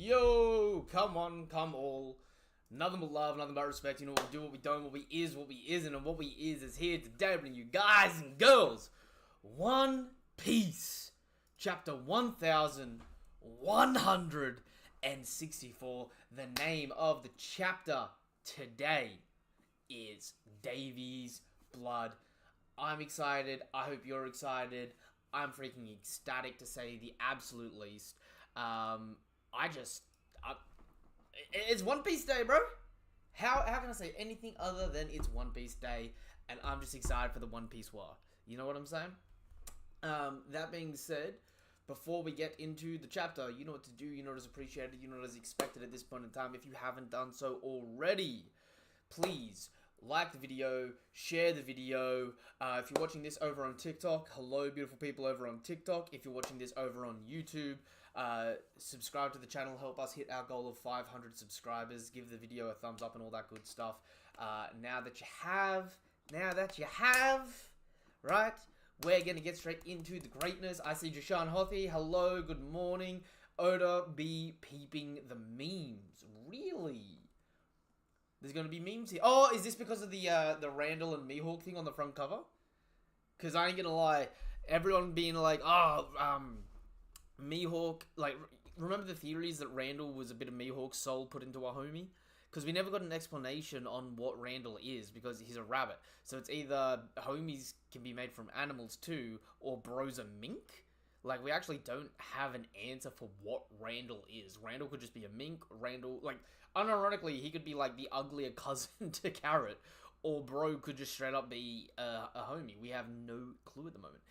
Yo, come on, come all. Nothing but love, nothing but respect. You know what we do, what we don't, what we is, what we isn't, and what we is here today bringing you guys and girls One Piece, chapter 1164. The name of the chapter today is Davy's Blood. I'm excited. I hope you're excited. I'm freaking ecstatic to say the absolute least. It's One Piece Day, bro. How can I say anything other than it's One Piece Day, and I'm just excited for the One Piece War. You know what I'm saying? That being said, before we get into the chapter, you know what to do, you know what is appreciated, you know what is expected at this point in time. If you haven't done so already, please like the video, share the video. If you're watching this over on TikTok, hello beautiful people over on TikTok. If you're watching this over on YouTube, subscribe to the channel, help us hit our goal of 500 subscribers. Give the video a thumbs up and all that good stuff. Now that you have, right, we're gonna get straight into the greatness. I see Jashan Hothi, hello, good morning. Oda be peeping the memes, really? There's going to be memes here. Oh, is this because of the Randall and Mihawk thing on the front cover? Because I ain't going to lie, everyone being like, Mihawk, like, remember the theories that Randall was a bit of Mihawk's soul put into a homie? Because we never got an explanation on what Randall is, because he's a rabbit. So it's either homies can be made from animals too, or bro's a mink? Like, we actually don't have an answer for what Randall is. Randall could just be a mink. Randall, like, unironically, he could be, like, the uglier cousin to Carrot. Or Bro could just straight up be a homie. We have no clue at the moment.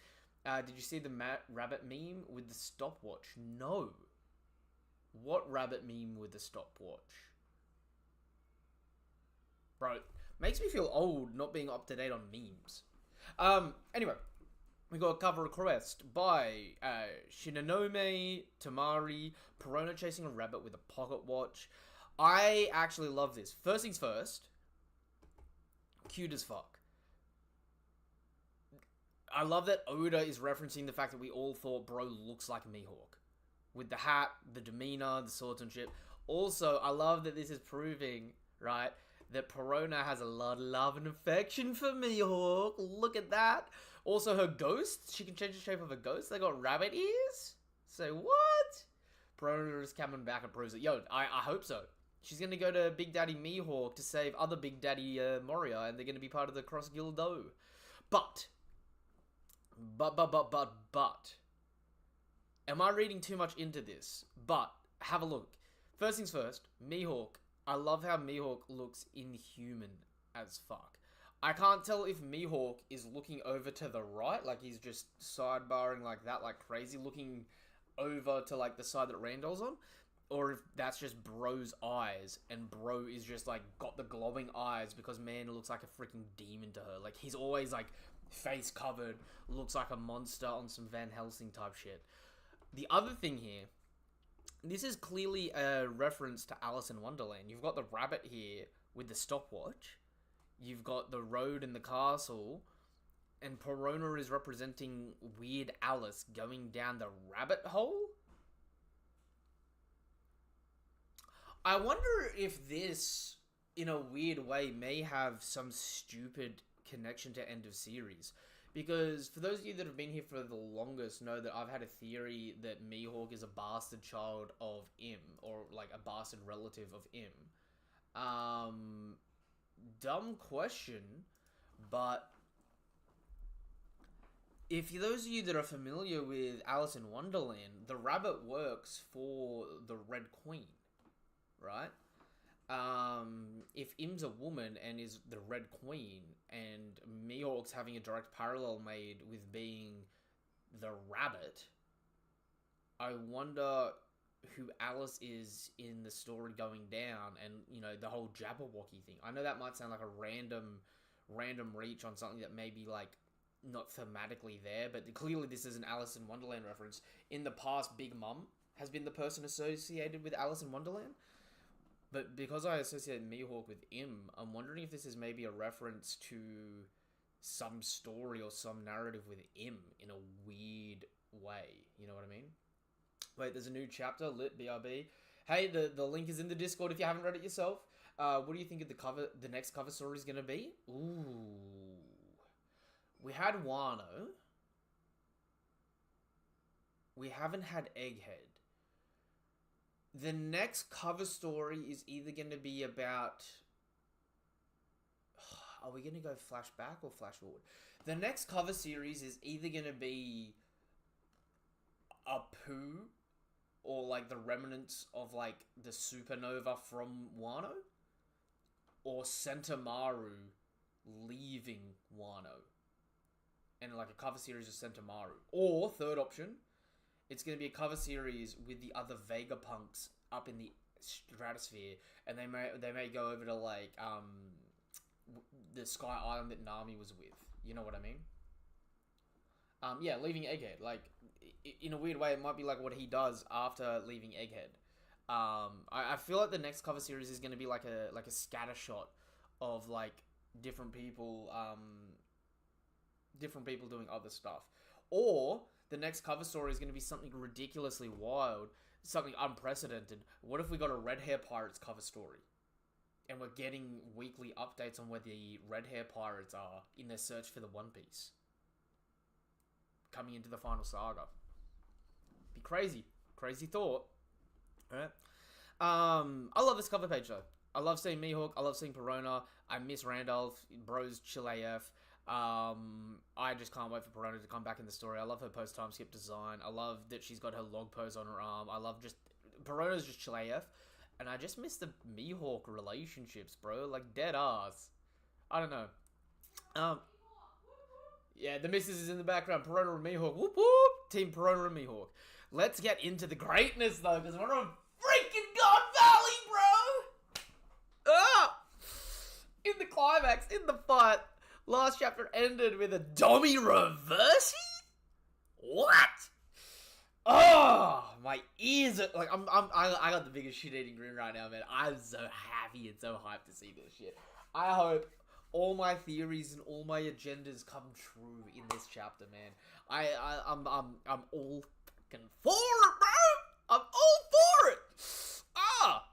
Did you see the rabbit meme with the stopwatch? No. What rabbit meme with the stopwatch? Bro, makes me feel old not being up to date on memes. Anyway. We got a cover request by Shinonome Tamari, Perona chasing a rabbit with a pocket watch. I actually love this. First things first, cute as fuck. I love that Oda is referencing the fact that we all thought Bro looks like Mihawk. With the hat, the demeanor, the swordsmanship. Also, I love that this is proving, right, that Perona has a lot of love and affection for Mihawk. Look at that. Also, her ghost, she can change the shape of a ghost. They got rabbit ears? Say what? Perona is coming back and proves it. Yo, I hope so. She's going to go to Big Daddy Mihawk to save other Big Daddy Moria, and they're going to be part of the Cross Guildo. But. Am I reading too much into this? But, have a look. First things first, Mihawk. I love how Mihawk looks inhuman as fuck. I can't tell if Mihawk is looking over to the right, like he's just sidebarring like that, like crazy, looking over to like the side that Randall's on, or if that's just Bro's eyes, and Bro is just like got the glowing eyes because man looks like a freaking demon to her. Like he's always like face covered, looks like a monster on some Van Helsing type shit. The other thing here, this is clearly a reference to Alice in Wonderland. You've got the rabbit here with the stopwatch. You've got the road and the castle. And Perona is representing Weird Alice going down the rabbit hole? I wonder if this, in a weird way, may have some stupid connection to end of series. Because for those of you that have been here for the longest know that I've had a theory that Mihawk is a bastard child of Im, or like a bastard relative of Im. Dumb question, but if those of you that are familiar with Alice in Wonderland, the rabbit works for the Red Queen, right? If Im's a woman and is the Red Queen, and Mihawk's having a direct parallel made with being the rabbit, I wonder who Alice is in the story going down, and, you know, the whole Jabberwocky thing. I know that might sound like a random reach on something that may be, like, not thematically there, but clearly this is an Alice in Wonderland reference. In the past, Big Mom has been the person associated with Alice in Wonderland. But because I associate Mihawk with Im, I'm wondering if this is maybe a reference to some story or some narrative with Im in a weird way. You know what I mean? Wait, there's a new chapter, lit, BRB. Hey, the link is in the Discord if you haven't read it yourself. What do you think of the next cover story is going to be? Ooh. We had Wano. We haven't had Egghead. The next cover story is either going to be about... Are we going to go flashback or flash forward? The next cover series is either going to be a poo or like the remnants of like the supernova from Wano, or Sentomaru leaving Wano, and like a cover series of Sentomaru. Or third option, it's going to be a cover series with the other Vegapunks up in the stratosphere, and they may go over to like the Sky Island that Nami was with. You know what I mean? Yeah, leaving Egghead. Like, in a weird way, it might be like what he does after leaving Egghead. I feel like the next cover series is going to be like a scatter shot of like different people doing other stuff. Or the next cover story is going to be something ridiculously wild, something unprecedented. What if we got a Red Hair Pirates cover story? And we're getting weekly updates on where the Red Hair Pirates are in their search for the One Piece. Coming into the final saga. Be crazy. Crazy thought. Alright. I love this cover page though. I love seeing Mihawk. I love seeing Perona. I miss Randolph. Bro's chill AF. I just can't wait for Perona to come back in the story. I love her post-time skip design. I love that she's got her log pose on her arm. I love just... Perona's just chill AF. And I just miss the Mihawk relationships, bro. Like, dead ass. I don't know. Yeah, the missus is in the background. Perona and Mihawk. Whoop whoop. Team Perona and Mihawk. Let's get into the greatness, though, because we're on freaking God Valley, bro! Ah! In the climax, in the fight, last chapter ended with a Domi Reversi? What? Oh, my ears are, like, I got the biggest shit-eating grin right now, man. I'm so happy and so hyped to see this shit. I hope all my theories and all my agendas come true in this chapter, man. I'm all fucking for it, bro! I'm all for it! Ah!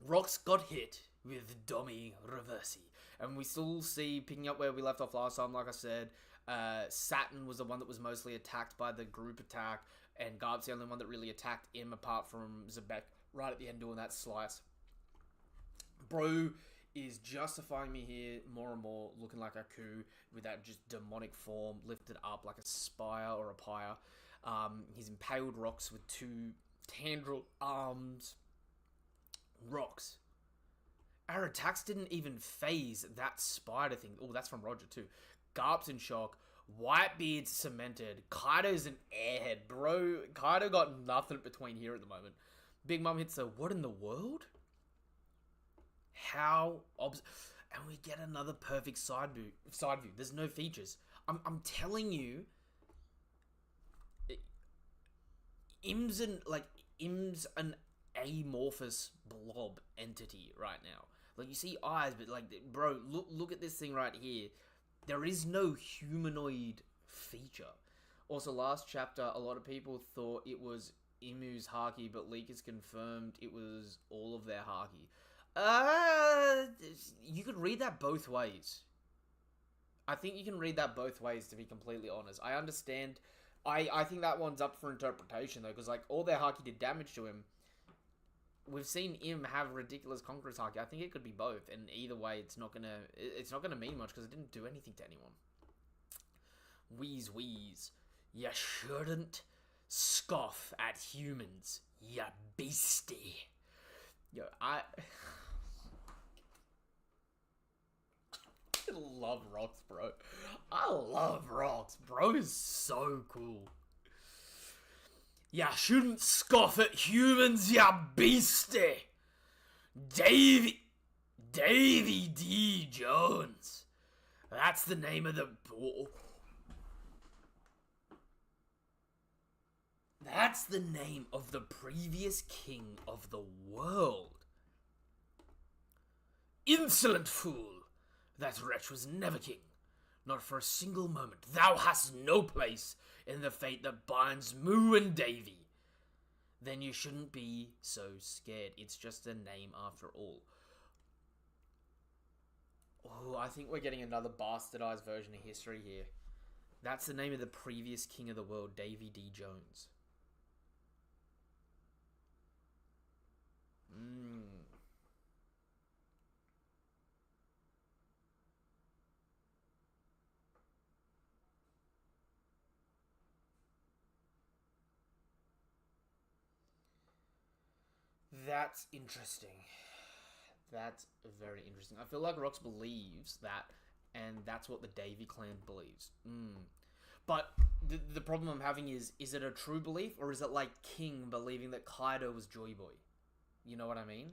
Rocks got hit with Domi Reversi. And we still see, picking up where we left off last time, like I said, Saturn was the one that was mostly attacked by the group attack, and Garp's the only one that really attacked him apart from Zebek right at the end doing that slice. Bro is justifying me here more and more, looking like a coup with that just demonic form lifted up like a spire or a pyre. He's impaled Rocks with two tendril arms. Rocks. Our attacks didn't even phase that spider thing. Oh, that's from Roger too. Garp's in shock. Whitebeard's cemented. Kaido's an airhead, bro. Kaido got nothing between here at the moment. Big Mom hits a what in the world? How and we get another perfect side view. There's no features. I'm telling you, Im's an amorphous blob entity right now. Like, you see eyes, but like, bro, look at this thing right here. There is no humanoid feature. Also, last chapter, a lot of people thought it was Imu's Haki, but leakers confirmed it was all of their Haki. You could read that both ways. I think you can read that both ways, to be completely honest. I understand. I think that one's up for interpretation, though, because, like, all their Haki did damage to him. We've seen Im have ridiculous Conqueror's Haki. I think it could be both, and either way, it's not gonna mean much, because it didn't do anything to anyone. Wheeze. You shouldn't scoff at humans, ya beastie. Yo, I love Rocks, bro. I love Rocks. Bro is so cool. Ya shouldn't scoff at humans, ya beastie. Davy D. Jones. That's the name of the... That's the name of the previous king of the world. Insolent fool! That wretch was never king. Not for a single moment. Thou hast no place in the fate that binds Moo and Davy. then you shouldn't be so scared. It's just a name after all. Oh, I think we're getting another bastardized version of history here. That's the name of the previous king of the world, Davy D. Jones. That's interesting. That's very interesting. I feel like Rox believes that, and that's what the Davy clan believes. But the problem I'm having is it a true belief, or is it like King believing that Kaido was Joy Boy? You know what I mean?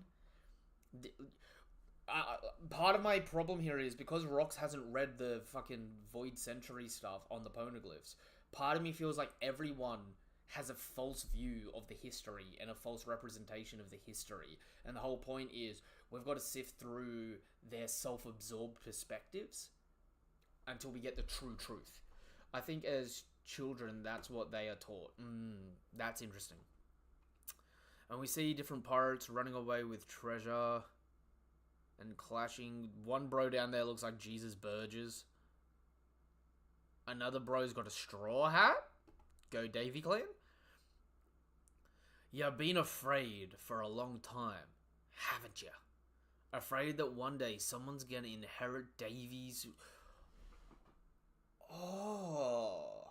Part of my problem here is because Rox hasn't read the fucking Void Century stuff on the poneglyphs, part of me feels like everyone has a false view of the history and a false representation of the history. And the whole point is we've got to sift through their self-absorbed perspectives until we get the true truth. I think as children, that's what they are taught. That's interesting. And we see different pirates running away with treasure and clashing. One bro down there looks like Jesus Burgess. Another bro's got a straw hat. Go Davy clan. You've been afraid for a long time, haven't you? Afraid that one day someone's gonna inherit Davy's... Oh.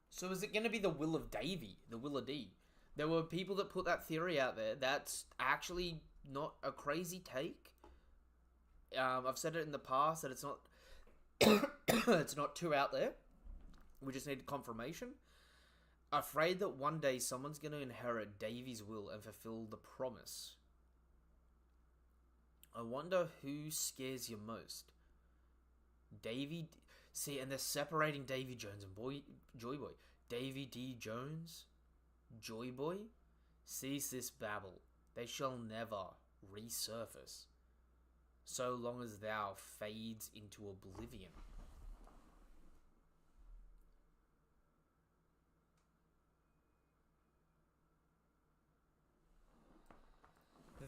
So is it gonna be the will of Davy? The will of D? There were people that put that theory out there. That's actually not a crazy take. I've said it in the past that it's not... it's not too out there. We just need confirmation. Afraid that one day someone's going to inherit Davy's will and fulfill the promise. I wonder who scares you most. Davy... See, and they're separating Davy Jones and Joy Boy. Davy D. Jones? Joy Boy? Cease this babble. They shall never resurface. So long as thou fades into oblivion.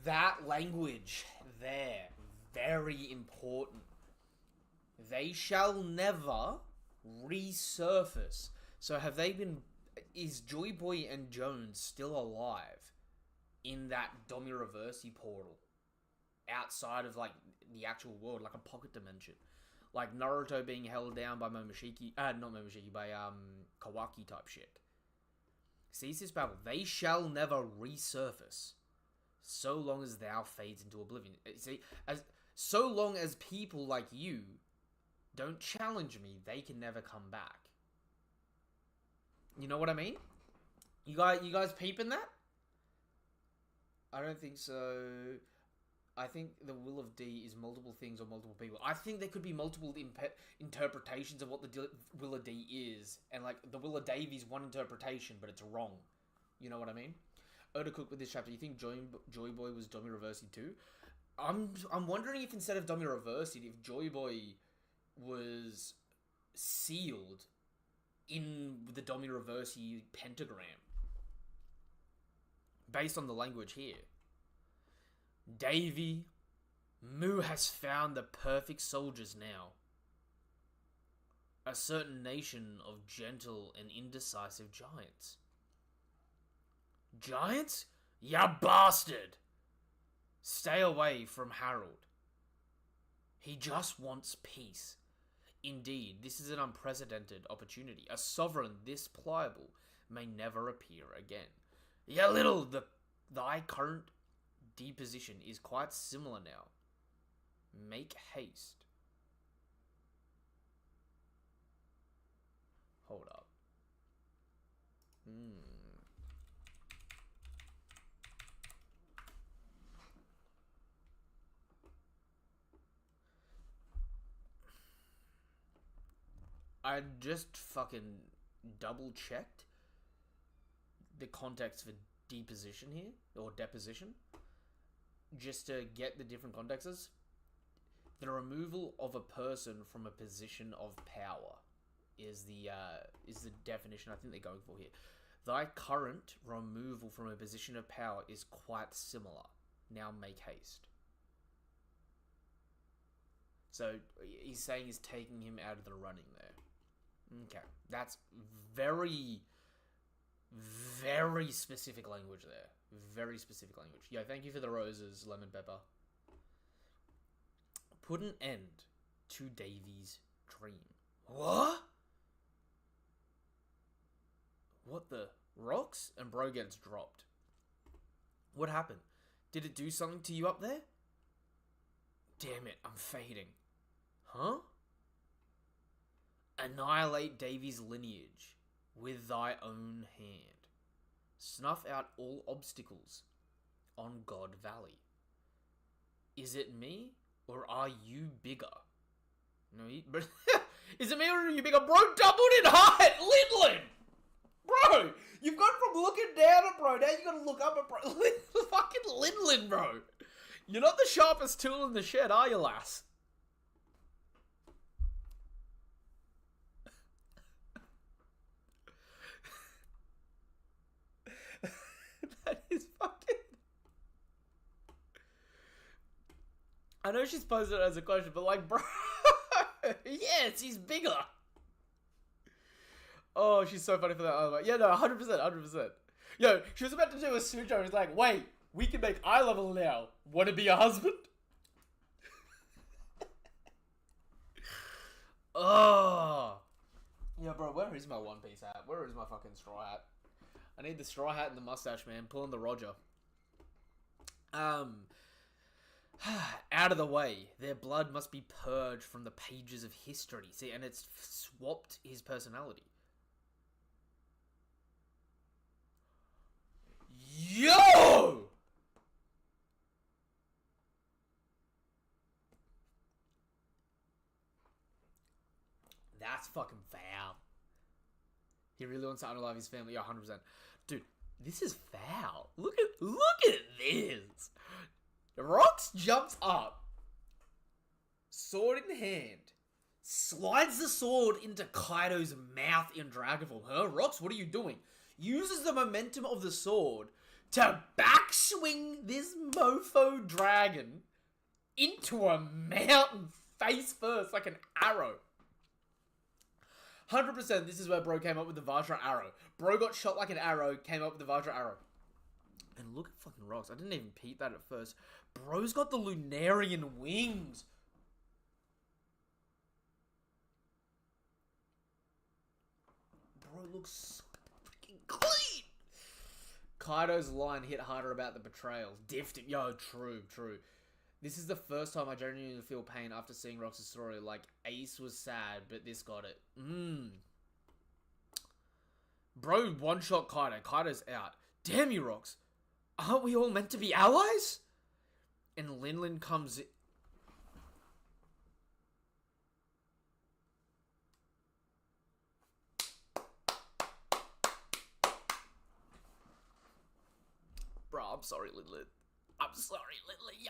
That language there, very important. They shall never resurface. So have they been... Is Joy Boy and Jones still alive in that Domireversi portal? Outside of, like, the actual world, like a pocket dimension. Like Naruto being held down by Momoshiki... not Momoshiki, by, Kawaki type shit. Cease this babble. They shall never resurface. So long as thou fades into oblivion. See, so long as people like you don't challenge me, they can never come back. You know what I mean? You guys peeping that? I don't think so. I think the will of D is multiple things or multiple people. I think there could be multiple interpretations of what the will of D is. And, like, the will of Davy's one interpretation, but it's wrong. You know what I mean? Oda Cook with this chapter, you think Joy Boy was Domireversi too? I'm wondering if instead of Domireversi, if Joy Boy was sealed in the Domireversi pentagram. Based on the language here. Davy, Mu has found the perfect soldiers now. A certain nation of gentle and indecisive giants. Giants? Ya bastard! Stay away from Harold. He just wants peace. Indeed, this is an unprecedented opportunity. A sovereign this pliable may never appear again. Ya little, thy current deposition is quite similar now. Make haste. Hold up. I just fucking double checked the context for deposition here, or deposition, just to get the different contexts. The removal of a person from a position of power. is the definition I think they're going for here. Thy current removal from a position of power is quite similar. Now make haste. So he's saying he's taking him out of the running there. Okay, that's very, very specific language there. Very specific language. Yo, thank you for the roses, Lemon Pepper. Put an end to Davy's dream. What? What the? Rocks? And bro gets dropped. What happened? Did it do something to you up there? Damn it, I'm fading. Huh? Annihilate Davy's lineage with thy own hand. Snuff out all obstacles on God Valley. Is it me, or are you bigger? No, is it me or are you bigger? Bro doubled in height! Lidlin! Bro! You've gone from looking down at bro, now you gotta look up at bro. Fucking Lidlin, bro! You're not the sharpest tool in the shed, are you, lass? That is fucking... I know she's posed it as a question, but like, bro... Yes, he's bigger! Oh, she's so funny for that. Yeah, no, 100%, 100%. Yo, she was about to do a sujo. She's like, wait, we can make eye level now. Want to be a husband? Oh. Yeah, bro, where is my One Piece hat? Where is my fucking straw hat? I need the straw hat and the mustache, man. Pulling the Roger. Out of the way. Their blood must be purged from the pages of history. See, and it's swapped his personality. Yo! That's fucking foul. He really wants to unalive his family. Yeah, 100%. Dude, this is foul. Look at this. Rox jumps up, sword in hand, slides the sword into Kaido's mouth in dragon form. Huh? Rox, what are you doing? Uses the momentum of the sword to backswing this mofo dragon into a mountain face first like an arrow. 100% this is where bro came up with the Vajra arrow. Bro got shot like an arrow, came up with the Vajra arrow. And look at fucking Rox. I didn't even peep that at first. Bro's got the Lunarian wings. Bro looks so freaking clean. Kaido's line hit harder about the betrayals. Diffed it. Yo, true. This is the first time I genuinely feel pain after seeing Rox's story. Like, Ace was sad, but this got it. Bro one-shot Kaido. Kaido's out. Damn you, Rox. Aren't we all meant to be allies? And Linlin comes in. Bro, I'm sorry, Linlin. I'm sorry, Linlin.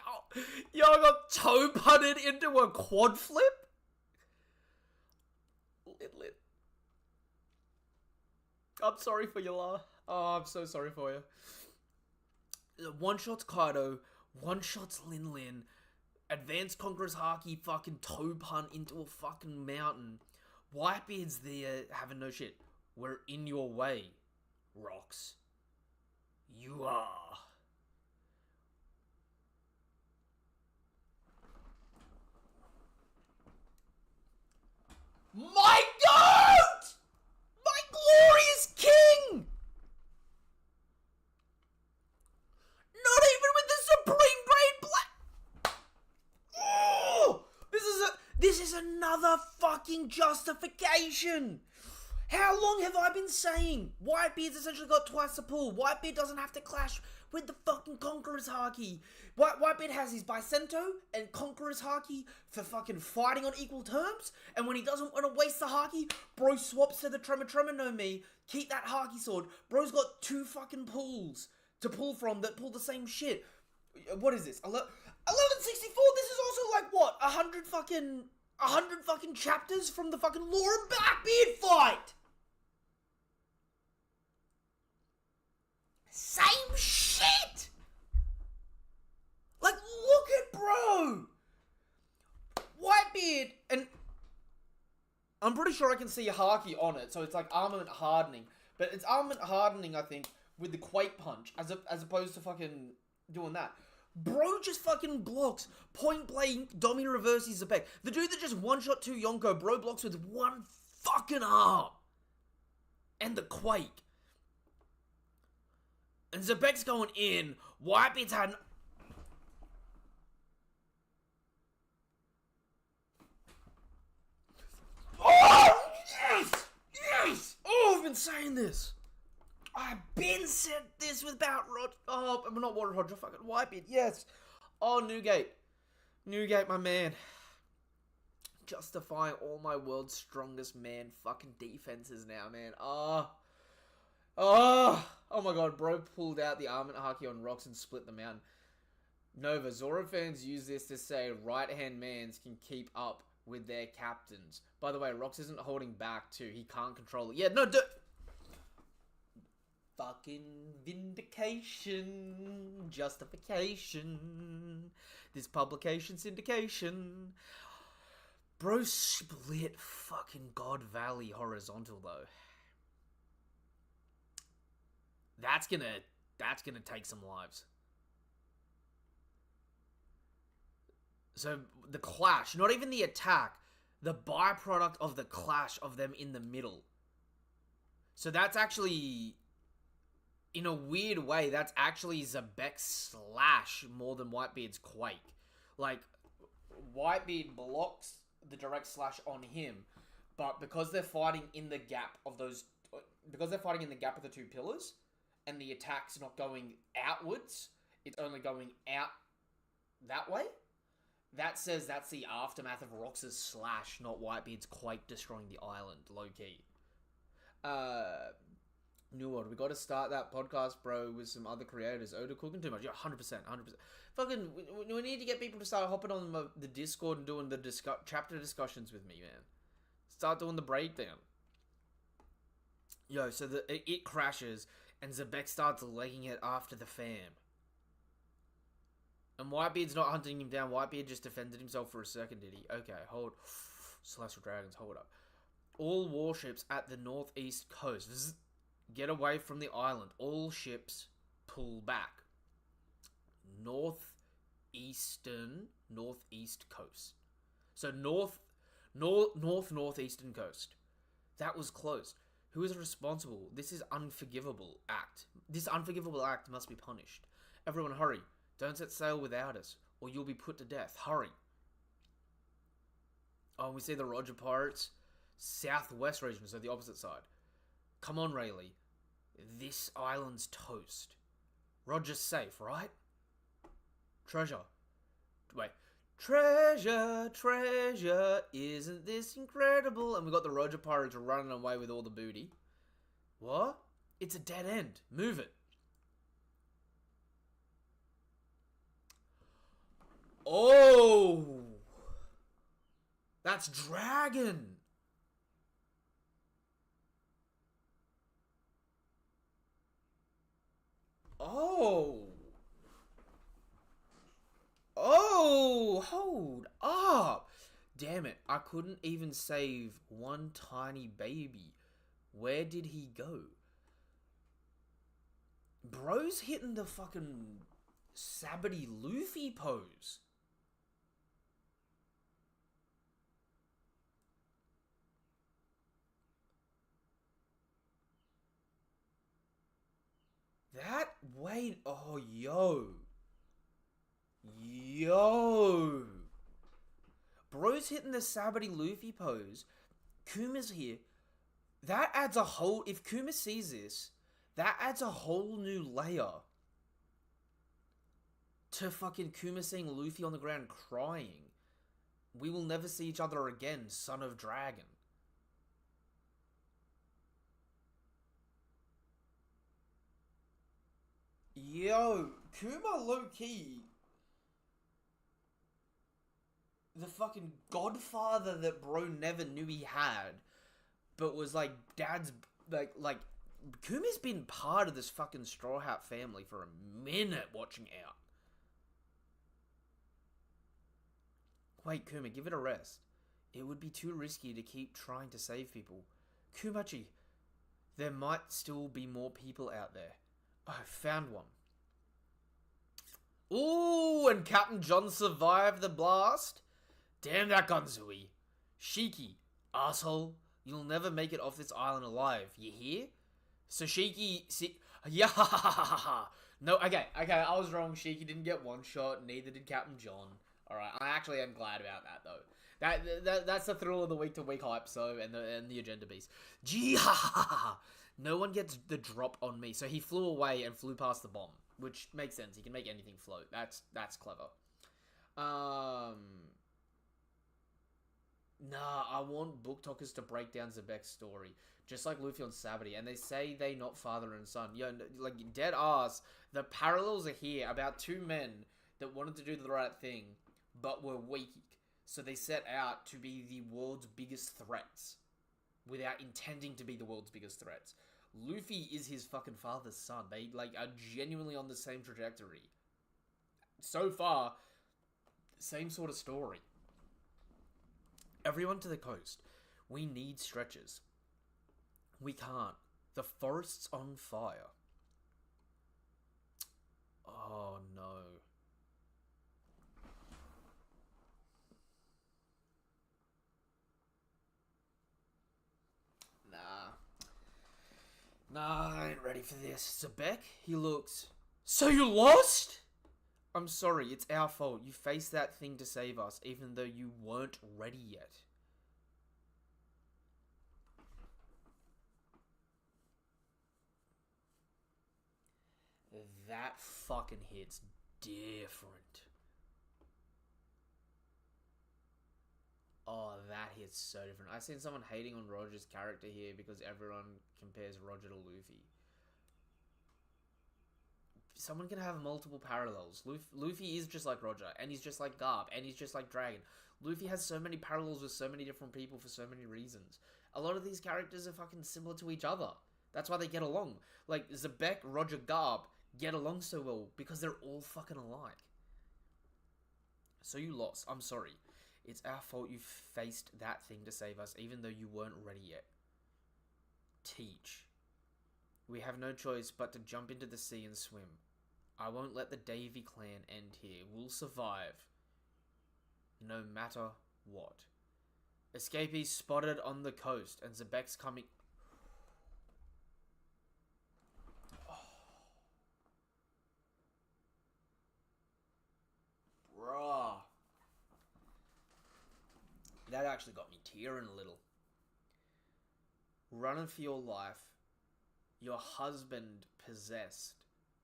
Yo, I got toe punted into a quad flip? Linlin. I'm sorry for you, La. Oh, I'm so sorry for you. One shot's Kaido, one shot's Linlin. Advanced Conqueror's Haki fucking toe punt into a fucking mountain. Whitebeard's there having no shit. We're in your way, Rox. You are. My God! My glorious king! Not even with the Supreme Grade Black. Oh, this is another fucking justification. How long have I been saying Whitebeard's essentially got twice the pull? Whitebeard doesn't have to clash with the fucking Conqueror's Haki. Whitebeard has his Bicento and Conqueror's Haki for fucking fighting on equal terms. And when he doesn't want to waste the Haki, bro swaps to the Tremor no Me. Keep that Haki sword. Bro's got two fucking pulls to pull from that pull the same shit. What is this? 1164? This is also like what? 100 fucking... 100 fucking chapters from the fucking Law and Blackbeard fight. Same shit. Like, look at bro. Whitebeard, and I'm pretty sure I can see Haki on it, so it's like armament hardening. But it's armament hardening, I think, with the Quake Punch, as opposed to fucking doing that. Bro just fucking blocks point blank Domi reverses Zebek. The dude that just one-shot 2 Yonko, bro blocks with one fucking arm. And the Quake. And Zebek's going in. Whitebeard's had... Oh, yes! Yes! Oh, I've been saying this. I've been said this without Roger. Oh, I'm not Roger, fucking Whitebeard. Yes. Oh, Newgate. Newgate, my man. Justifying all my world's strongest man fucking defenses now, man. Oh my god, bro pulled out the armament haki on rocks and split them out. Nova, Zoro fans use this to say right-hand mans can keep up with their captains. By the way, Rox isn't holding back too. He can't control it. Yeah, no, fucking vindication, justification, this publication syndication. Bro split fucking God Valley horizontal though. That's gonna take some lives. So the clash, not even the attack, the byproduct of the clash of them in the middle. So that's actually, in a weird way, that's actually Zebek's slash more than Whitebeard's Quake. Like, Whitebeard blocks the direct slash on him, but because they're fighting in the gap of those, because they're fighting in the gap of the 2 pillars, and the attack's not going outwards, it's only going out that way. That says that's the aftermath of Rox's slash, not Whitebeard's Quake destroying the island, low-key. New World, we got to start that podcast, bro, with some other creators. Oda cooking too much. Yeah, 100%, 100%. Fucking, we need to get people to start hopping on the Discord and doing the chapter discussions with me, man. Start doing the breakdown. Yo, so it crashes, and Zebek starts legging it after the fam. And Whitebeard's not hunting him down. Whitebeard just defended himself for a second, did he? Okay, hold. Celestial Dragons, hold up. All warships at the northeast coast. Get away from the island. All ships pull back. Northeast coast. So northeastern coast. That was closed. Who is responsible? This is unforgivable act. This unforgivable act must be punished. Everyone hurry. Don't set sail without us, or you'll be put to death. Hurry. Oh, we see the Roger Pirates. Southwest region, so the opposite side. Come on, Rayleigh. This island's toast. Roger's safe, right? Treasure. Wait. Treasure, treasure, isn't this incredible? And we got the Roger Pirates running away with all the booty. What? It's a dead end. Move it. Oh! That's Dragon! Oh! Oh! Hold up! Damn it, I couldn't even save one tiny baby. Where did he go? Bro's hitting the fucking Sabbaty Luffy pose. That, wait, oh, yo. Yo. Bro's hitting the Sabbaty Luffy pose. Kuma's here. That adds a whole, if Kuma sees this, that adds a whole new layer to fucking Kuma seeing Luffy on the ground crying. We will never see each other again, son of dragon. Yo, Kuma low-key. the fucking godfather that bro never knew he had, but was like dad's like Kuma's been part of this fucking Straw Hat family for a minute watching out. Wait, Kuma, give it a rest. It would be too risky to keep trying to save people. Kumachi, there might still be more people out there. I found one. Ooh, and Captain John survived the blast? Damn that Gonzui. Shiki, asshole, you'll never make it off this island alive, you hear? So Shiki, yeah, no, okay, I was wrong. Shiki didn't get one shot, neither did Captain John. Alright, I actually am glad about that, though. That's the thrill of the week-to-week hype, so, and the agenda beast. Gee, no one gets the drop on me. So he flew away and flew past the bomb, which makes sense. He can make anything float. That's clever. Nah, I want book talkers to break down Zebek's story, just like Luffy and Sabaody, and they say they not father and son. Yo, like, dead ass, the parallels are here about two men that wanted to do the right thing, but were weak, so they set out to be the world's biggest threats, without intending to be the world's biggest threats. Luffy is his fucking father's son. They, like, are genuinely on the same trajectory. So far, same sort of story. Everyone to the coast. We need stretchers. We can't. The forest's on fire. Oh no. Nah, I ain't ready for this. Zebek, he looks... So you lost? I'm sorry, it's our fault. You faced that thing to save us, even though you weren't ready yet. That fucking hits different. Oh, that hits so different. I've seen someone hating on Roger's character here because everyone compares Roger to Luffy. Someone can have multiple parallels. Luffy is just like Roger, and he's just like Garp, and he's just like Dragon. Luffy has so many parallels with so many different people for so many reasons. A lot of these characters are fucking similar to each other. That's why they get along. Like, Zebek, Roger, Garp get along so well because they're all fucking alike. So you lost. I'm sorry. It's our fault you faced that thing to save us, even though you weren't ready yet. Teach. We have no choice but to jump into the sea and swim. I won't let the Davy clan end here. We'll survive. No matter what. Escapees spotted on the coast, and Zebek's coming... Bruh. That actually got me tearing a little. Running for your life. Your husband possessed,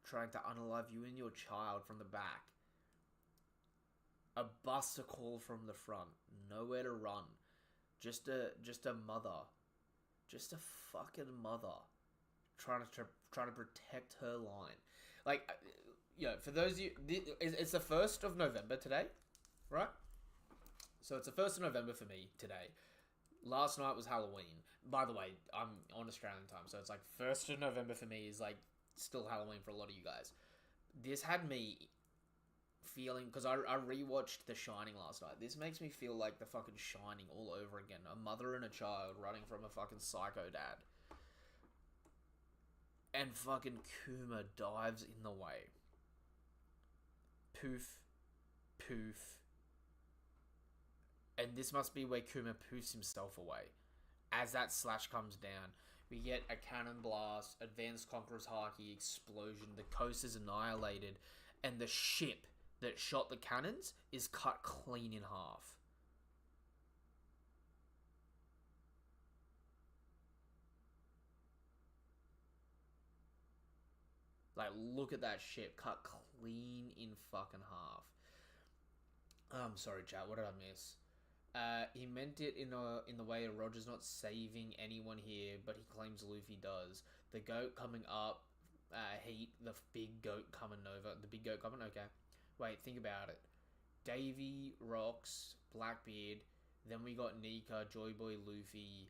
trying to unalive you and your child from the back. A buster call from the front. Nowhere to run. Just a mother. Just a fucking mother. Trying to protect her line. Like, for those of you... It's the 1st of November today, right? So it's the 1st of November for me today. Last night was Halloween. By the way, I'm on Australian time, so it's like 1st of November for me is like still Halloween for a lot of you guys. This had me feeling, because I rewatched The Shining last night. This makes me feel like the fucking Shining all over again. A mother and a child running from a fucking psycho dad. And fucking Kuma dives in the way. Poof. Poof. And this must be where Kuma poofs himself away. As that slash comes down, we get a cannon blast, Advanced Conqueror's Haki explosion, the coast is annihilated, and the ship that shot the cannons is cut clean in half. Like, look at that ship, cut clean in fucking half. I'm sorry, chat, what did I miss? He meant it in the way of Roger's not saving anyone here, but he claims Luffy does. The goat coming up, heat, the big goat coming over. The big goat coming? Okay. Wait, think about it. Davy, Rox, Blackbeard. Then we got Nika, Joyboy, Luffy.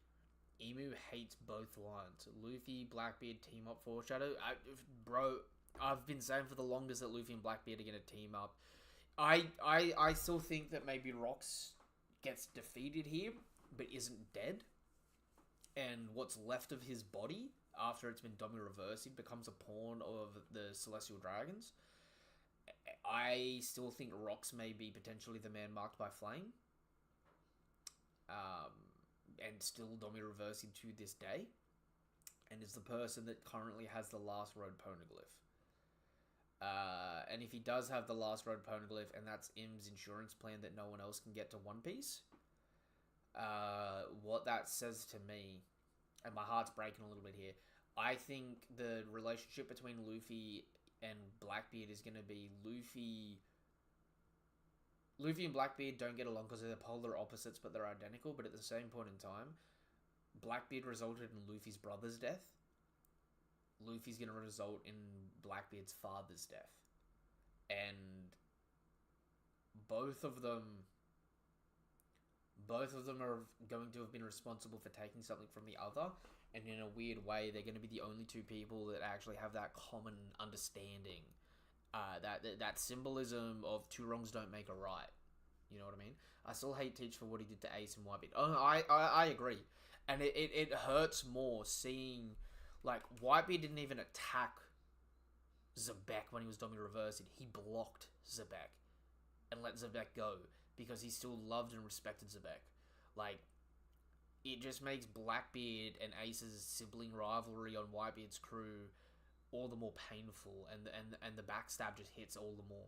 Emu hates both lines. Luffy, Blackbeard team up foreshadow. Bro, I've been saying for the longest that Luffy and Blackbeard are gonna team up. I still think that maybe Rox gets defeated here, but isn't dead. And what's left of his body after it's been Domi reversing becomes a pawn of the Celestial Dragons. I still think Rox may be potentially the man marked by Flame. And still Domi reversing to this day. And is the person that currently has the last road poneglyph. And if he does have the last road poneglyph, and that's Im's insurance plan that no one else can get to One Piece, what that says to me, and my heart's breaking a little bit here, I think the relationship between Luffy and Blackbeard is going to be Luffy and Blackbeard don't get along because they're polar opposites, but they're identical. But at the same point in time, Blackbeard resulted in Luffy's brother's death. Luffy's going to result in Blackbeard's father's death. And both of them are going to have been responsible for taking something from the other. And in a weird way, they're going to be the only two people that actually have that common understanding. That symbolism of two wrongs don't make a right. You know what I mean? I still hate Teach for what he did to Ace and Whitebeard. Oh, I agree. And it hurts more seeing, like, Whitebeard didn't even attack Zebek when he was Domi reversing. He blocked Zebek and let Zebek go because he still loved and respected Zebek. Like, it just makes Blackbeard and Ace's sibling rivalry on Whitebeard's crew all the more painful, and the backstab just hits all the more.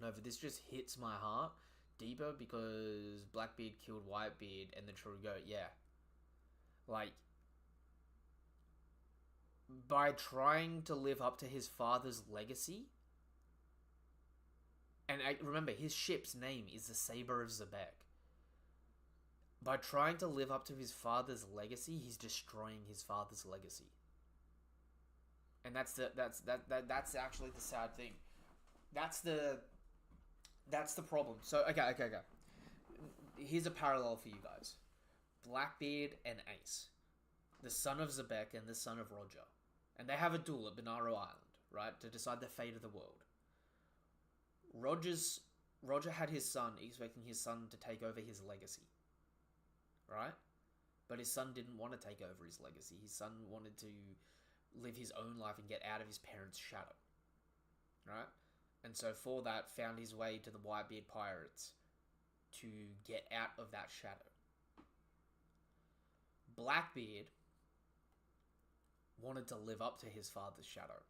No, but this just hits my heart deeper because Blackbeard killed Whitebeard and the True Goat, yeah. Like, by trying to live up to his father's legacy, and remember, his ship's name is the Saber of Zebek. By trying to live up to his father's legacy, he's destroying his father's legacy. And that's actually the sad thing. That's the problem. So okay. Here's a parallel for you guys. Blackbeard and Ace, the son of Zebek and the son of Roger, and they have a duel at Benaro Island, right, to decide the fate of the world. Roger had his son, expecting his son to take over his legacy, right? But his son didn't want to take over his legacy. His son wanted to live his own life and get out of his parents' shadow, right? And so for that, found his way to the Whitebeard Pirates to get out of that shadow. Blackbeard wanted to live up to his father's shadow.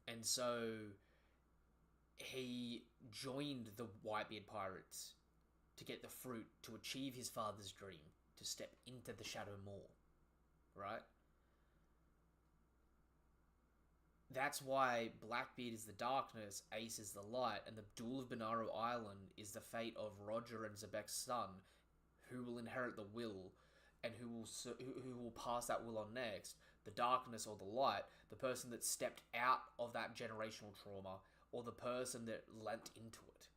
And so he joined the Whitebeard Pirates to get the fruit, to achieve his father's dream, to step into the shadow more, right? That's why Blackbeard is the darkness, Ace is the light, and the Duel of Benaro Island is the fate of Roger and Zebek's son, who will inherit the will, and who will pass that will on next. The darkness or the light, the person that stepped out of that generational trauma, or the person that lent into it,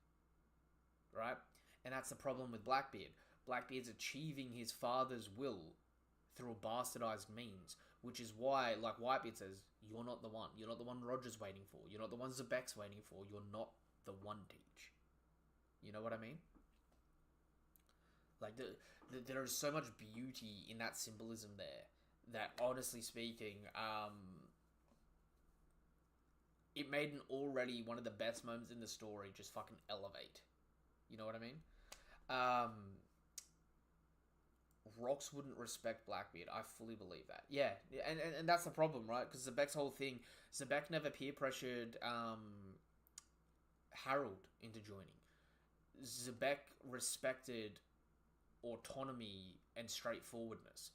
right? And that's the problem with Blackbeard. Blackbeard's achieving his father's will through a bastardized means, which is why, like Whitebeard says, you're not the one. You're not the one Roger's waiting for. You're not the one Zebek's waiting for. You're not the one, Teach. You know what I mean? Like, there is so much beauty in that symbolism there that, honestly speaking, it made an already one of the best moments in the story just fucking elevate. You know what I mean? Rox wouldn't respect Blackbeard. I fully believe that. Yeah, and that's the problem, right? Because Zebek's whole thing, Zebek never peer pressured Harold into joining. Zebek respected autonomy and straightforwardness.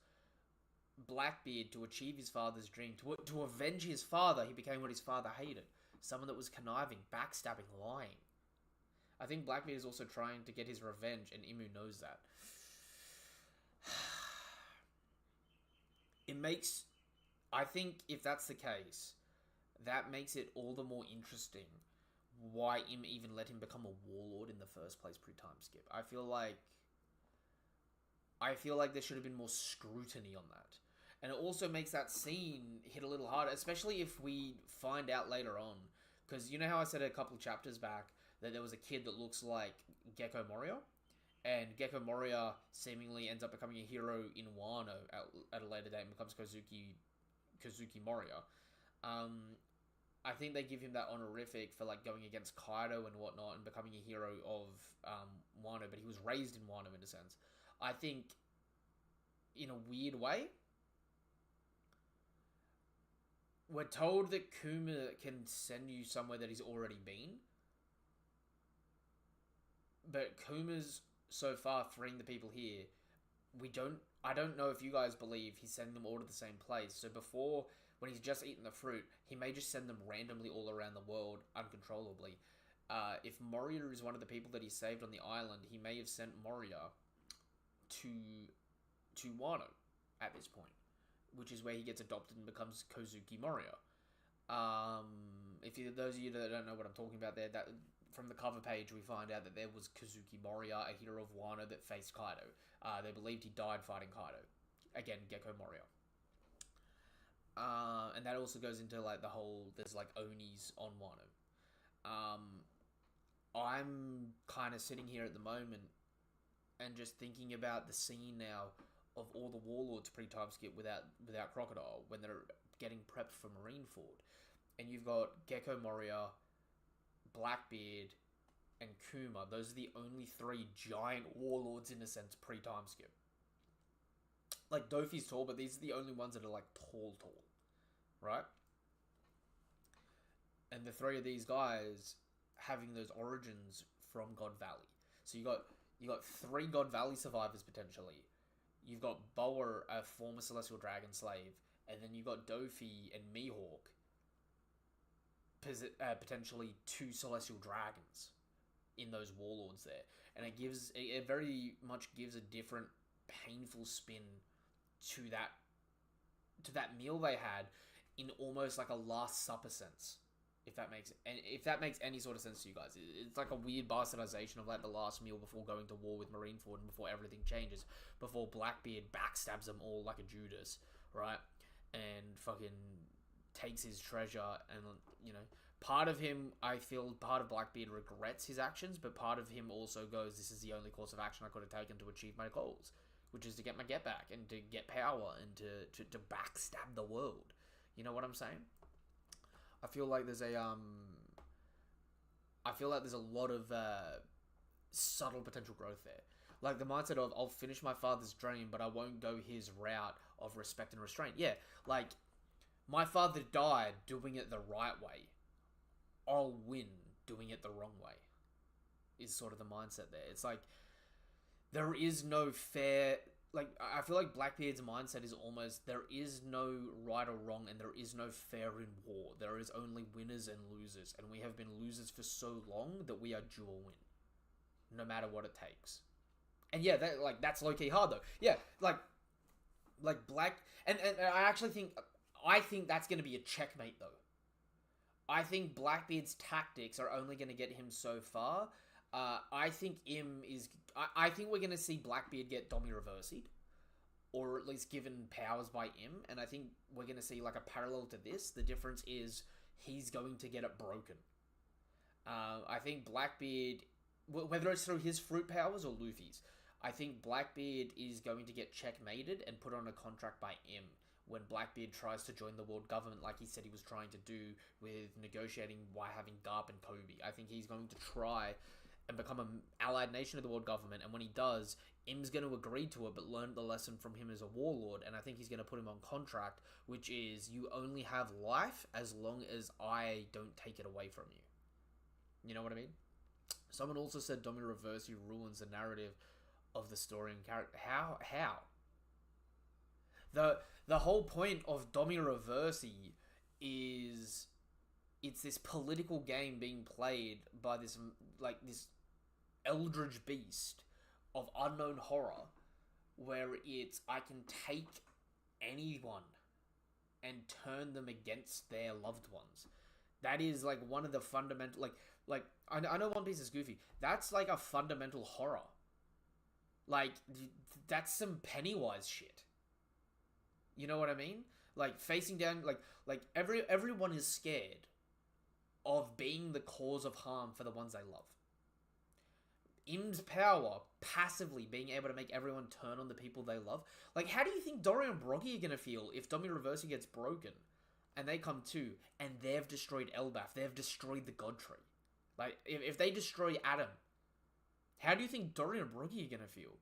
Blackbeard, to achieve his father's dream, to avenge his father, he became what his father hated. Someone that was conniving, backstabbing, lying. I think Blackbeard is also trying to get his revenge, and Imu knows that. I think if that's the case, that makes it all the more interesting why Im even let him become a warlord in the first place pre-time skip. I feel like there should have been more scrutiny on that. And it also makes that scene hit a little harder, especially if we find out later on. Because you know how I said a couple chapters back that there was a kid that looks like Gecko Moria? And Gecko Moria seemingly ends up becoming a hero in Wano at a later date and becomes Kozuki Moria. I think they give him that honorific for like going against Kaido and whatnot and becoming a hero of Wano, but he was raised in Wano in a sense. I think, in a weird way, we're told that Kuma can send you somewhere that he's already been, but Kuma's so far freeing the people here. I don't know if you guys believe he's sending them all to the same place. So before, when he's just eaten the fruit, he may just send them randomly all around the world uncontrollably. If Moria is one of the people that he saved on the island, he may have sent Moria to Wano at this point, which is where he gets adopted and becomes Kozuki Moria. Those of you that don't know what I'm talking about there, that from the cover page we find out that there was Kozuki Moria, a hero of Wano that faced Kaido. They believed he died fighting Kaido. Again, Gecko Moria. And that also goes into like the whole, there's like Onis on Wano. I'm kind of sitting here at the moment and just thinking about the scene now of all the warlords pre-time skip without Crocodile when they're getting prepped for Marineford. And you've got Gecko Moria, Blackbeard, and Kuma. Those are the only three giant warlords in a sense pre-time skip. Like Dofi's tall, but these are the only ones that are like tall. Right? And the three of these guys having those origins from God Valley. So you got three God Valley survivors potentially. You've got Boa, a former Celestial Dragon slave, and then you've got Dofi and Mihawk, potentially two Celestial Dragons in those warlords there. And it very much gives a different painful spin to that meal they had in almost like a Last Supper sense. If that makes any sort of sense to you guys. It's like a weird bastardization of like the last meal before going to war with Marineford and before everything changes. Before Blackbeard backstabs them all like a Judas, right? And fucking takes his treasure and, you know, part of Blackbeard regrets his actions, but part of him also goes, this is the only course of action I could have taken to achieve my goals, which is to get my get back and to get power and to backstab the world. You know what I'm saying? I feel like there's a lot of subtle potential growth there. Like the mindset of, I'll finish my father's dream, but I won't go his route of respect and restraint. Yeah, like, my father died doing it the right way. I'll win doing it the wrong way. Is sort of the mindset there. It's like, there is no fair... Like, I feel like Blackbeard's mindset is almost, there is no right or wrong and there is no fair in war. There is only winners and losers. And we have been losers for so long that we are due a win. No matter what it takes. And yeah, that's low-key hard though. Yeah, like Black... And I think that's going to be a checkmate though. I think Blackbeard's tactics are only going to get him so far. I think I think we're going to see Blackbeard get Domi reversied, or at least given powers by Im, and I think we're going to see like a parallel to this. The difference is he's going to get it broken. I think Blackbeard, whether it's through his fruit powers or Luffy's, I think Blackbeard is going to get checkmated and put on a contract by Im when Blackbeard tries to join the world government like he said he was trying to do with negotiating by having Garp and Kobe. I think he's going to try and become an allied nation of the world government, and when he does, Im's going to agree to it, but learn the lesson from him as a warlord, and I think he's going to put him on contract, which is, you only have life as long as I don't take it away from you. You know what I mean? Someone also said Domi Reversi ruins the narrative of the story and character. How? The whole point of Domi Reversi is, it's this political game being played by this eldritch beast of unknown horror, where it's, I can take anyone and turn them against their loved ones. That is like one of the fundamental I know One Piece is goofy. That's like a fundamental horror. Like that's some Pennywise shit. You know what I mean? Like facing down like everyone is scared of being the cause of harm for the ones they love. Im's power, passively being able to make everyone turn on the people they love. Like, how do you think Dory and Broggy are going to feel if Domi Reversi gets broken and they come too and they've destroyed Elbaf? They've destroyed the God Tree. Like, if they destroy Adam, how do you think Dory and Broggy are going to feel?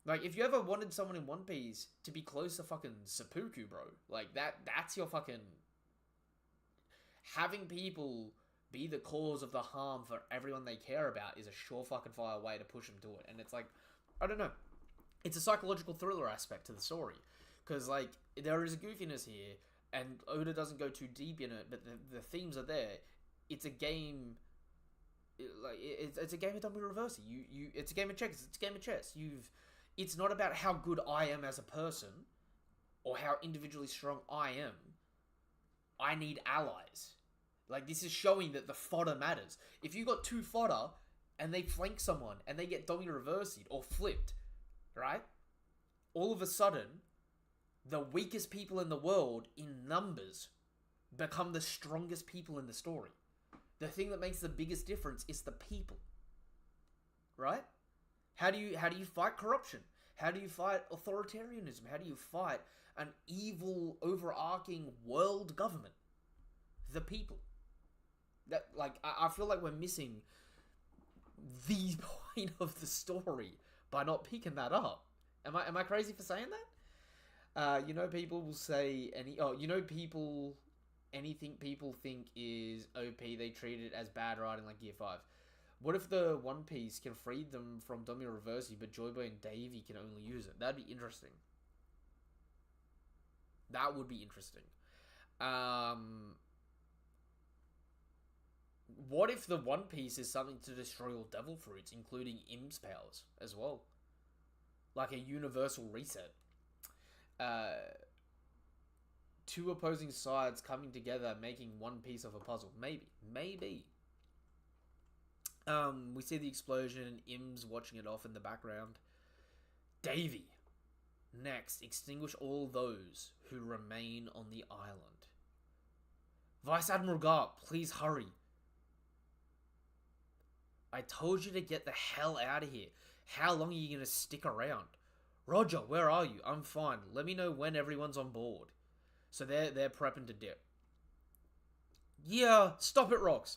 Like, if you ever wanted someone in One Piece to be close to fucking Seppuku, bro, like, that's your fucking... Having people be the cause of the harm for everyone they care about is a sure fucking fire way to push them to it. And it's like, I don't know. It's a psychological thriller aspect to the story. Because, like, there is a goofiness here, and Oda doesn't go too deep in it, but the themes are there. It's a game... Like, it's a game of Domi Reversi. It's a game of checkers. It's a game of chess. It's not about how good I am as a person, or how individually strong I am. I need allies. Like, this is showing that the fodder matters. If you got two fodder, and they flank someone, and they get Domi Reversi'd, or flipped, right? All of a sudden, the weakest people in the world, in numbers, become the strongest people in the story. The thing that makes the biggest difference is the people. Right? How do you fight corruption? How do you fight authoritarianism? How do you fight an evil, overarching world government? The people. That, like, I feel like we're missing the point of the story by not picking that up. Am I crazy for saying that? People will say anything people think is OP, they treat it as bad writing like Gear 5. What if the One Piece can free them from Domi Reversi, but Joy Boy and Davy can only use it? That'd be interesting. That would be interesting. What if the One Piece is something to destroy all Devil Fruits, including Im's powers as well? Like a universal reset. Two opposing sides coming together, making one piece of a puzzle. Maybe. We see the explosion and Im's watching it off in the background. Davy. Next, extinguish all those who remain on the island. Vice Admiral Garp, please hurry. I told you to get the hell out of here. How long are you going to stick around? Roger, where are you? I'm fine. Let me know when everyone's on board. So they're prepping to dip. Yeah, stop it, Rox.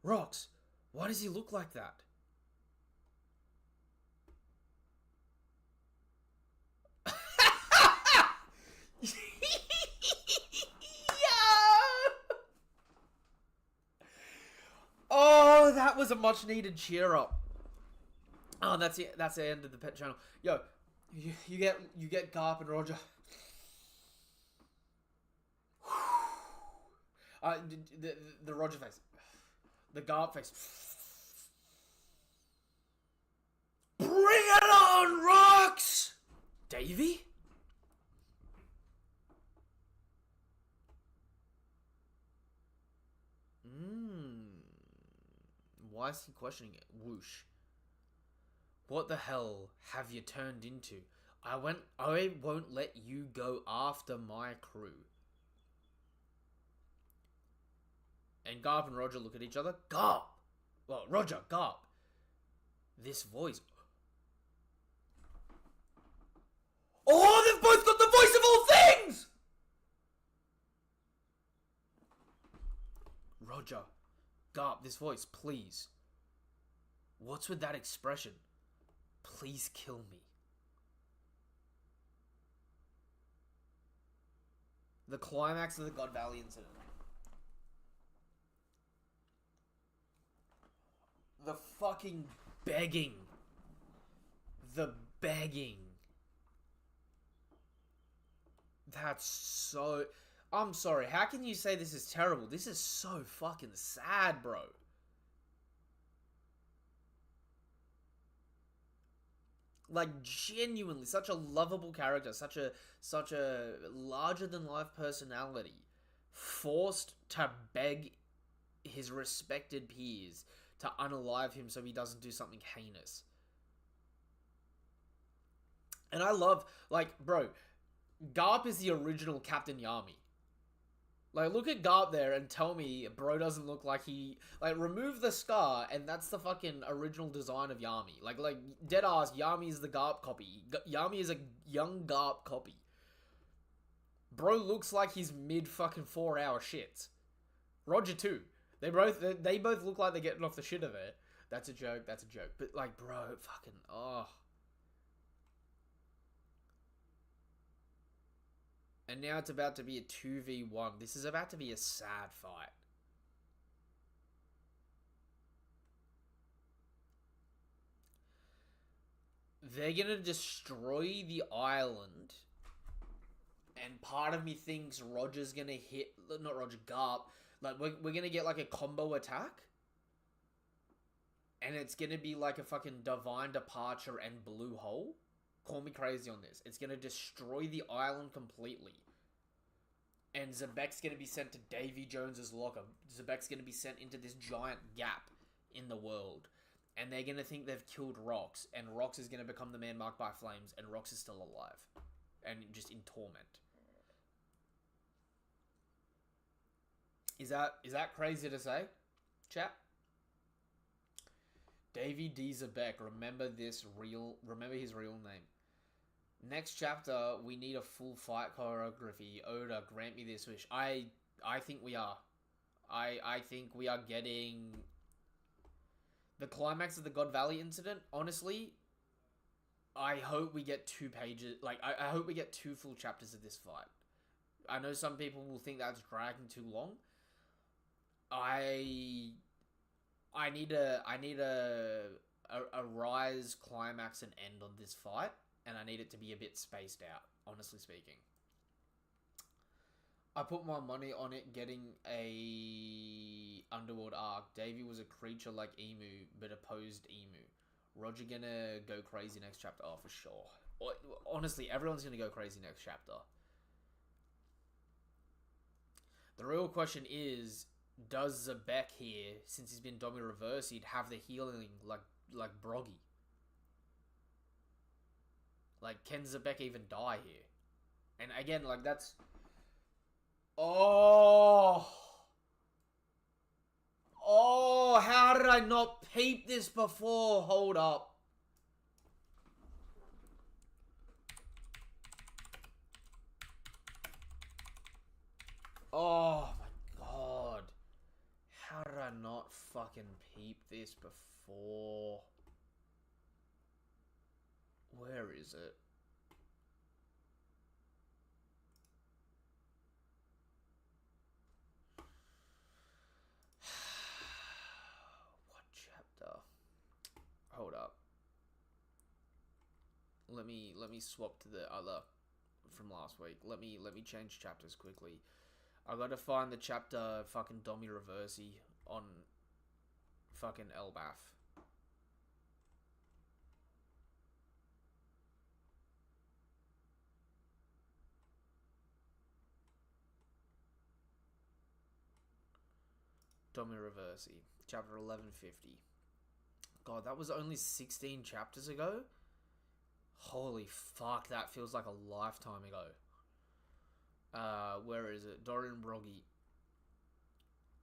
Rox, why does he look like that? Oh, that was a much needed cheer up. Oh, that's it. That's the end of the pet channel. Yo, you get Garp and Roger. The Roger face, the Garp face. Bring it on, Rox! Davy? Why is he questioning it? Whoosh. What the hell have you turned into? I won't let you go after my crew. And Garp and Roger look at each other. Garp! Well, Roger, Garp. This voice. Oh, they've both got the voice of all things! Roger, Garp, this voice, please. What's with that expression? Please kill me. The climax of the God Valley incident. The fucking begging. The begging. That's so... I'm sorry, how can you say this is terrible? This is so fucking sad, bro. Like, genuinely, such a lovable character, such a larger-than-life personality, forced to beg his respected peers to unalive him so he doesn't do something heinous. And I love, like, bro, Garp is the original Captain Yami. Like, look at Garp there and tell me bro doesn't look like he... Like, remove the scar, and that's the fucking original design of Yami. Like deadass, Yami is the Garp copy. Yami is a young Garp copy. Bro looks like he's mid-fucking 4-hour shits. Roger, too. They both look like they're getting off the shit of it. That's a joke. But, like, bro, fucking... Oh... And now it's about to be a 2v1. This is about to be a sad fight. They're going to destroy the island. And part of me thinks Roger's going to hit... Not Roger, Garp. Like, we're going to get, like, a combo attack. And it's going to be like a fucking Divine Departure and Blue Hole. Call me crazy on this. It's going to destroy the island completely. And Zebek's going to be sent to Davy Jones's locker. Zebek's going to be sent into this giant gap in the world. And they're going to think they've killed Rox. And Rox is going to become the man marked by flames. And Rox is still alive. And just in torment. Is that crazy to say, chat? Davy D. Zebek. Remember his real name. Next chapter, we need a full fight choreography. Oda, grant me this wish. I think we are. I think we are getting the climax of the God Valley incident. Honestly, I hope we get 2 pages. Like, I hope we get 2 full chapters of this fight. I know some people will think that's dragging too long. I need a rise, climax, and end on this fight. And I need it to be a bit spaced out, honestly speaking. I put my money on it getting a Underworld arc. Davy was a creature like Emu, but opposed Emu. Roger gonna go crazy next chapter? Oh, for sure. Honestly, everyone's gonna go crazy next chapter. The real question is, does Zebek here, since he's been Domi reversed, have the healing like Broggy? Like, can Zebek even die here? And again, like, that's... Oh! Oh, how did I not peep this before? Hold up. Oh, my God. How did I not fucking peep this before? Where is it? What chapter? Hold up. Let me swap to the other from last week. Let me change chapters quickly. I gotta find the chapter fucking Domi Reversi on fucking Elbath. Domi Reversi, chapter 1150. God, that was only 16 chapters ago? Holy fuck, that feels like a lifetime ago. Where is it? Dorian Broggy.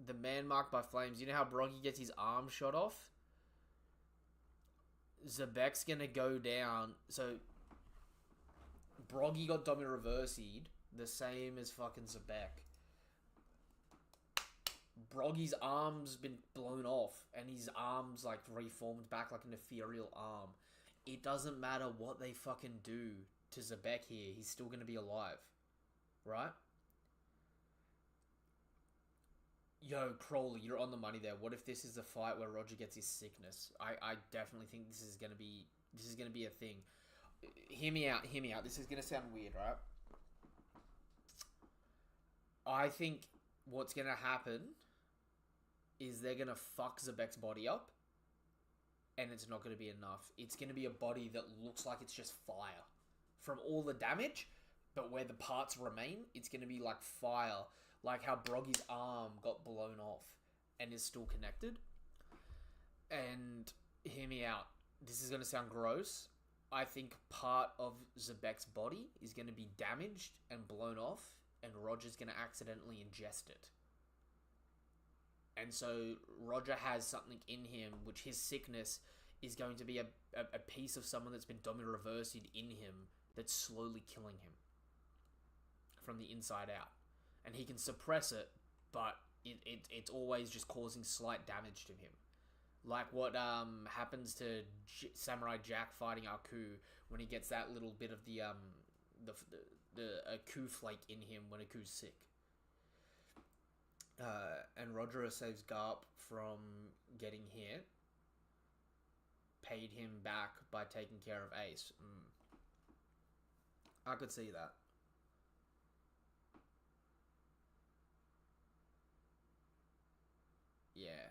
The man marked by flames. You know how Broggy gets his arm shot off? Zebek's gonna go down. So, Broggy got Domi Reversi'd, the same as fucking Zebek. Broggy's arm's been blown off, and his arm's, like, reformed back like an ethereal arm. It doesn't matter what they fucking do to Zebek here, he's still gonna be alive. Right? Yo, Crowley, you're on the money there. What if this is the fight where Roger gets his sickness? I definitely think this is gonna be a thing. Hear me out. This is gonna sound weird, right? I think what's gonna happen is they're gonna fuck Zebek's body up, and it's not gonna be enough. It's gonna be a body that looks like it's just fire from all the damage, but where the parts remain, it's gonna be like fire, like how Broggy's arm got blown off. and is still connected. And hear me out. This is going to sound gross. I think part of Zebek's body is going to be damaged and blown off, and Roger's going to accidentally ingest it. And so Roger has something in him, which his sickness is going to be a piece of someone that's been dominant reversed in him that's slowly killing him from the inside out. And he can suppress it, but it's always just causing slight damage to him. Like what happens to Samurai Jack fighting Aku when he gets that little bit of the Aku flake in him when Aku's sick. And Roger saves Garp from getting hit. Paid him back by taking care of Ace. I could see that. Yeah,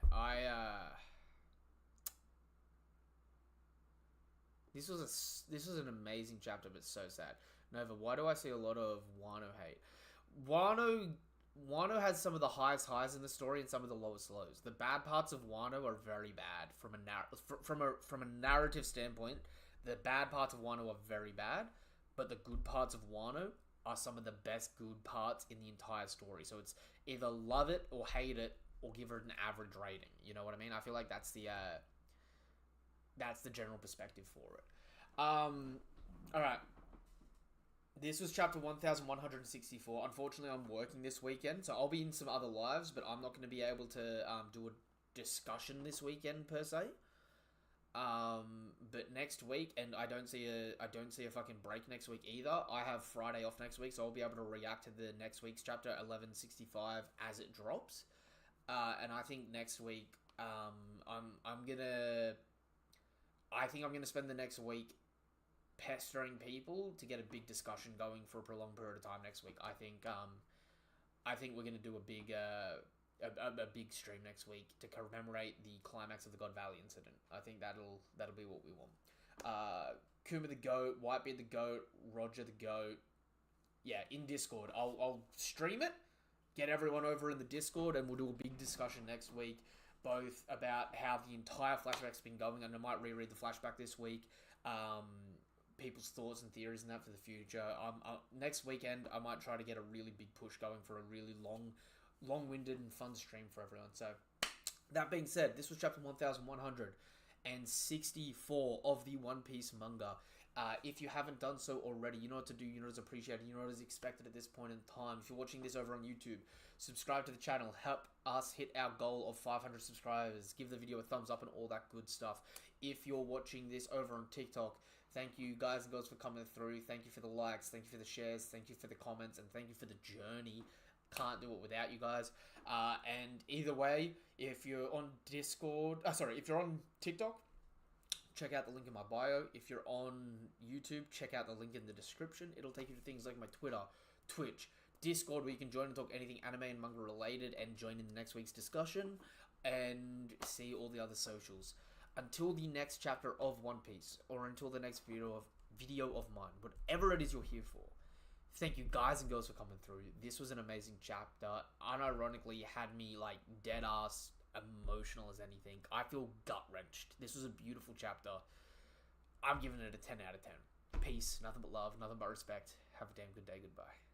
This was an amazing chapter, but so sad. Nova, why do I see a lot of Wano hate? Wano has some of the highest highs in the story and some of the lowest lows. The bad parts of Wano are very bad from a narrative standpoint. The bad parts of Wano are very bad, but the good parts of Wano are some of the best good parts in the entire story. So it's either love it or hate it or give it an average rating. You know what I mean? I feel like that's the general perspective for it. Alright. This was chapter 1164. Unfortunately, I'm working this weekend, so I'll be in some other lives, but I'm not going to be able to do a discussion this weekend per se. But next week, and I don't see a fucking break next week either. I have Friday off next week, so I'll be able to react to the next week's chapter 1165 as it drops. And I think next week, I'm gonna spend the next week pestering people to get a big discussion going for a prolonged period of time next week. I think we're gonna do a big stream next week to commemorate the climax of the God Valley incident. I think that'll be what we want. Kuma the Goat, Whitebeard the Goat, Roger the Goat. Yeah, in Discord. I'll stream it, get everyone over in the Discord, and we'll do a big discussion next week, both about how the entire flashback's been going, and I might reread the flashback this week, people's thoughts and theories and that for the future. Next weekend, I might try to get a really big push going for a really long-winded and fun stream for everyone. So, that being said, this was chapter 1164 of the One Piece manga. If you haven't done so already, you know what to do, you know what's appreciated, you know what is expected at this point in time. If you're watching this over on YouTube, subscribe to the channel, help us hit our goal of 500 subscribers, give the video a thumbs up and all that good stuff. If you're watching this over on TikTok, thank you guys and girls for coming through, thank you for the likes, thank you for the shares, thank you for the comments, and thank you for the journey. Can't do it without you guys. And either way, if you're on if you're on TikTok, check out the link in my bio. If you're on YouTube, check out the link in the description. It'll take you to things like my Twitter, Twitch, Discord, where you can join and talk anything anime and manga related and join in the next week's discussion and see all the other socials. Until the next chapter of One Piece, or until the next video of mine, whatever it is you're here for, thank you guys and girls for coming through. This was an amazing chapter. Unironically, had me like dead ass emotional as anything. I feel gut wrenched. This was a beautiful chapter. I'm giving it a 10 out of 10. Peace, nothing but love, nothing but respect. Have a damn good day. Goodbye.